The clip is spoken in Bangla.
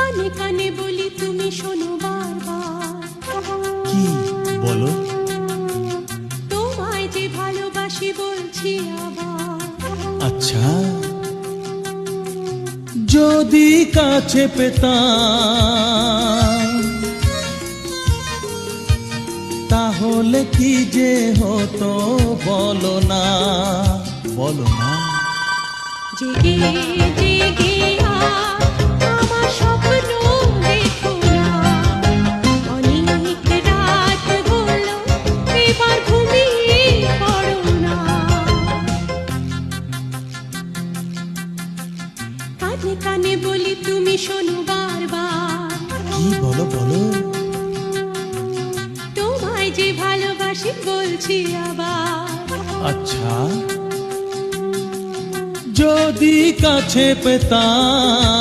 কানে কানে বলি তুমি শোনো বারবার। কি বলো? তোমায় যে ভালোবাসি বলছি আবার। আচ্ছা, যদি কাছে পেতাম তাহলে কি যে হতো বলো না, বলো না। জেগে জেগে আমার স্বপ্ন দেখো না, অনেক রাত হলো এবার ঘুমিয়ে পড়ো না। কানে কানে বলি তুমি শোনো বারবার। কি বলো বলো? তোমায় যে ভালোবাসি বলছি আবার। আচ্ছা, যদি কাছে পেতাম